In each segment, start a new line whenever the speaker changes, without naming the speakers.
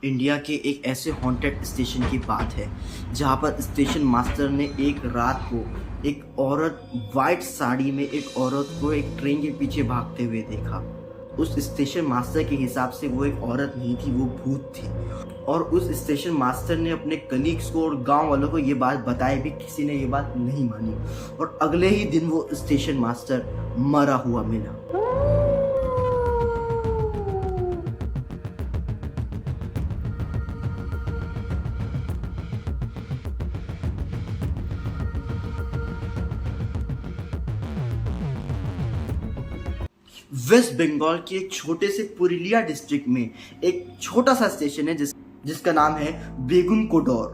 India के एक ऐसे हॉन्टेड स्टेशन की बात है जहाँ पर स्टेशन मास्टर ने एक रात को एक औरत वाइट साड़ी में एक औरत को एक ट्रेन के पीछे भागते हुए देखा। उस स्टेशन मास्टर के हिसाब से वो एक औरत नहीं थी, वो भूत थी। और उस स्टेशन मास्टर ने अपने कलीग्स को और गांव वालों को ये बात बताई भी, किसी ने ये बात नहीं मानी और अगले ही दिन वो स्टेशन मास्टर मरा हुआ मिला। वेस्ट बंगाल के एक छोटे से पुरुलिया डिस्ट्रिक्ट में एक छोटा सा स्टेशन है जिसका नाम है बेगुन कोडोर।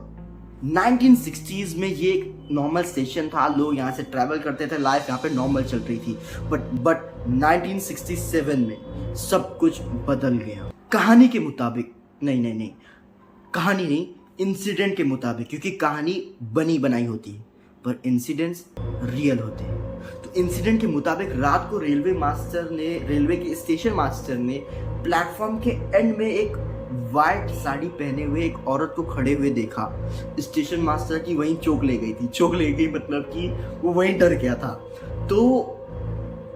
1960s में ये एक नॉर्मल स्टेशन था, लोग यहाँ से ट्रैवल करते थे, लाइफ यहाँ पे नॉर्मल चल रही थी। बट 1967 में सब कुछ बदल गया। कहानी के मुताबिक नहीं, कहानी नहीं, इंसिडेंट के मुताबिक, क्योंकि कहानी बनी बनाई होती है पर इंसिडेंट्स रियल होते हैं। तो इंसिडेंट के मुताबिक रात को रेलवे के स्टेशन मास्टर ने प्लेटफॉर्म के एंड में एक वाइट साड़ी पहने हुए एक औरत को खड़े हुए देखा। स्टेशन मास्टर की वहीं चोक ले गई थी। चोक ले गई मतलब कि वो वहीं डर गया था। तो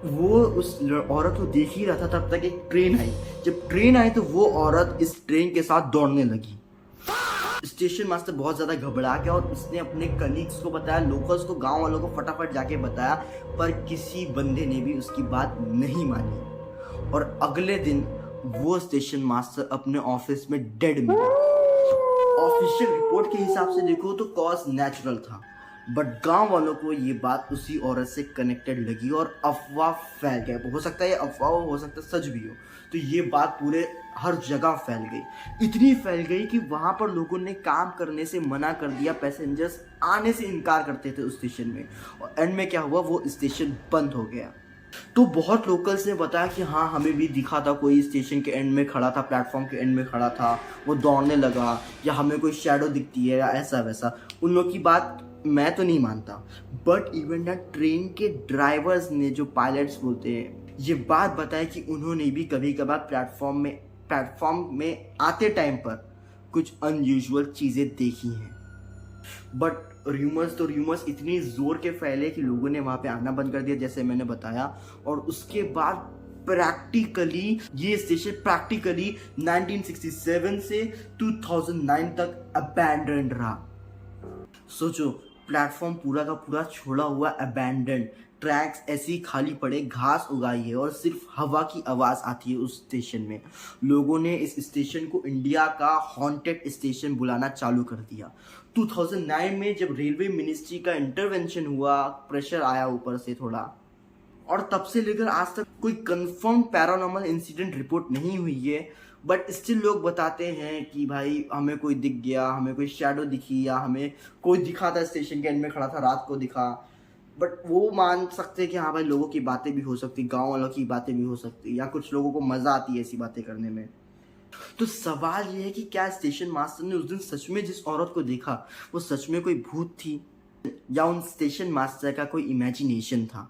वो उस औरत को देख ही रहा था, तब तक एक ट्रेन आई। जब ट्रेन आई तो वो औरत इस ट्रेन के साथ दौड़ने लगी। स्टेशन मास्टर बहुत ज़्यादा घबरा गया और उसने अपने कलीग्स को बताया, लोकल्स को, गांव वालों को फटाफट जाके बताया, पर किसी बंदे ने भी उसकी बात नहीं मानी। और अगले दिन वो स्टेशन मास्टर अपने ऑफिस में डेड मिला। ऑफिशियल रिपोर्ट के हिसाब से देखो तो कॉज नेचुरल था, बट गांव वालों को ये बात उसी औरत से कनेक्टेड लगी और अफवाह फैल गया। हो सकता है ये अफवाह हो सकता है सच भी हो। तो ये बात पूरे हर जगह फैल गई, इतनी फैल गई कि वहां पर लोगों ने काम करने से मना कर दिया, पैसेंजर्स आने से इनकार करते थे उस स्टेशन में। और एंड में क्या हुआ, वो स्टेशन बंद हो गया। तो बहुत लोकल्स ने बताया कि हाँ, हमें भी दिखा था, कोई स्टेशन के एंड में खड़ा था, प्लेटफॉर्म के एंड में खड़ा था, वो दौड़ने लगा, या हमें कोई शैडो दिखती है, या ऐसा वैसा। उन लोग की बात मैं तो नहीं मानता, बट इवन ना ट्रेन के ड्राइवर्स ने, जो पायलट्स बोलते हैं, ये बात बताया कि उन्होंने भी कभी कभार प्लेटफॉर्म में आते टाइम पर कुछ अनयूजुअल चीज़ें देखी हैं। बट र्यूमर्स इतनी जोर के फैले कि लोगों ने वहाँ पे आना बंद कर दिया, जैसे मैंने बताया। और उसके बाद प्रैक्टिकली ये स्टेशन 1967 से 2009 तक अबैंडन रहा। सोचो, प्लेटफॉर्म पूरा का पूरा छोड़ा हुआ, अबैंडन, ट्रैक्स ऐसे ही खाली पड़े, घास उगाई है और सिर्फ हवा की आवाज़ आती है उस स्टेशन में। लोगों ने इस स्टेशन को इंडिया का हॉन्टेड स्टेशन बुलाना चालू कर दिया। 2009 में जब रेलवे मिनिस्ट्री का इंटरवेंशन हुआ, प्रेशर आया ऊपर से थोड़ा, और तब से लेकर आज तक कोई कंफर्म पैरानॉर्मल इंसिडेंट रिपोर्ट नहीं हुई है। बट स्टिल लोग बताते हैं कि भाई हमें कोई दिख गया, हमें कोई शैडो दिखी, या हमें कोई दिखा था स्टेशन के एंड में खड़ा था, रात को दिखा। बट वो मान सकते हैं कि हाँ भाई, लोगों की बातें भी हो सकती, गांव वालों की बातें भी हो सकती, या कुछ लोगों को मज़ा आती है ऐसी बातें करने में। तो सवाल ये है कि क्या स्टेशन मास्टर ने उस दिन सच में जिस औरत को देखा वो सच में कोई भूत थी, या उन स्टेशन मास्टर का कोई इमेजिनेशन था,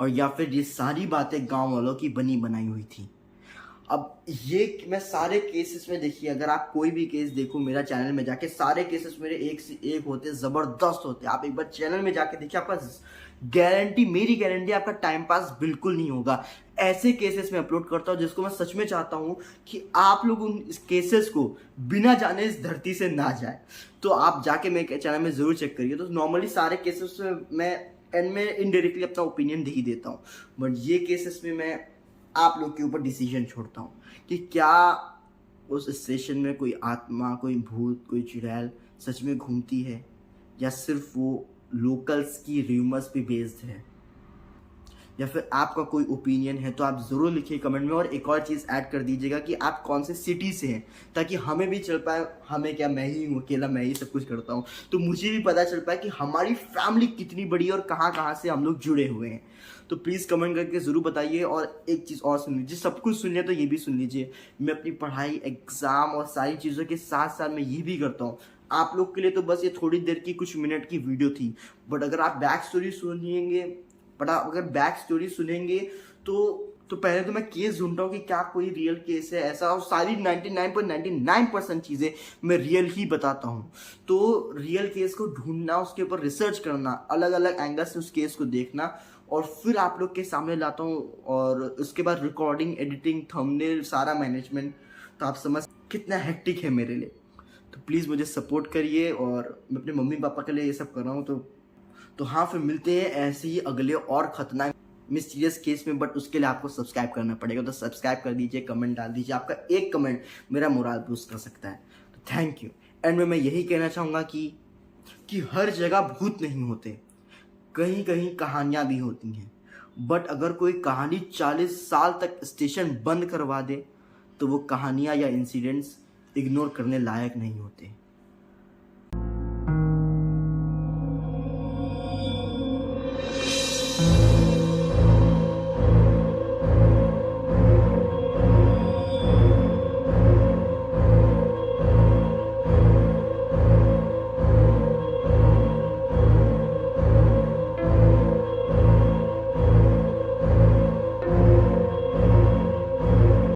और या फिर ये सारी बातें गांव वालों की बनी बनाई हुई थी। अब ये मैं सारे केसेस में, देखिए, अगर आप कोई भी केस देखो मेरा चैनल में जाके, सारे केसेस मेरे एक से एक होते, ज़बरदस्त होते। आप एक बार चैनल में जाके देखिए, आपका गारंटी, मेरी गारंटी, आपका टाइम पास बिल्कुल नहीं होगा। ऐसे केसेस में अपलोड करता हूँ जिसको मैं सच में चाहता हूँ कि आप लोग उन केसेस को बिना जाने इस धरती से ना जाए। तो आप जाके मेरे चैनल में ज़रूर चेक करिए। तो नॉर्मली सारे केसेस में मैं एंड में इनडायरेक्टली अपना ओपिनियन दे ही देता हूँ, बट ये केसेस में मैं आप लोग के ऊपर डिसीजन छोड़ता हूँ कि क्या उस स्टेशन में कोई आत्मा, कोई भूत, कोई चुड़ैल सच में घूमती है, या सिर्फ वो लोकल्स की र्यूमर्स पे बेस्ड है। या फिर आपका कोई ओपिनियन है तो आप ज़रूर लिखिए कमेंट में। और एक और चीज़ ऐड कर दीजिएगा कि आप कौन से सिटी से हैं, ताकि हमें भी चल पाए, हमें क्या, मैं ही हूँ अकेला, मैं ही सब कुछ करता हूँ, तो मुझे भी पता चल पाए कि हमारी फैमिली कितनी बड़ी है और कहाँ कहाँ से हम लोग जुड़े हुए हैं। तो प्लीज़ कमेंट करके ज़रूर बताइए। और एक चीज़ और सुन लीजिए, सब कुछ सुन लिया तो ये भी सुन लीजिए, मैं अपनी पढ़ाई, एग्ज़ाम और सारी चीज़ों के साथ साथ मैं ये भी करता हूँ। आप लोग के लिए तो बस ये थोड़ी देर की, कुछ मिनट की वीडियो थी, बट अगर आप बैक स्टोरी सुनिएंगे तो तो पहले तो मैं केस ढूंढता हूँ कि क्या कोई रियल केस है ऐसा, और सारी 99.99% चीज़ें मैं रियल ही बताता हूँ। तो रियल केस को ढूंढना, उसके ऊपर रिसर्च करना, अलग अलग एंगल से उस केस को देखना, और फिर आप लोग के सामने लाता हूँ, और उसके बाद रिकॉर्डिंग, एडिटिंग, थंबनेल, सारा मैनेजमेंट। तो आप समझ कितना हेक्टिक है मेरे लिए। तो प्लीज़ मुझे सपोर्ट करिए, और मैं अपने मम्मी पापा के लिए ये सब कर रहा हूँ। तो हाँ, फिर मिलते हैं ऐसे ही अगले और खतरनाक मिस्टीरियस केस में, बट उसके लिए आपको सब्सक्राइब करना पड़ेगा। तो सब्सक्राइब कर दीजिए, कमेंट डाल दीजिए, आपका एक कमेंट मेरा मोरल बूस्ट कर सकता है। तो थैंक यू। एंड में मैं यही कहना चाहूँगा कि हर जगह भूत नहीं होते, कहीं कहीं कहानियाँ भी होती हैं। बट अगर कोई कहानी 40 साल तक स्टेशन बंद करवा दे, तो वो कहानियाँ या इंसिडेंट्स इग्नोर करने लायक नहीं होते।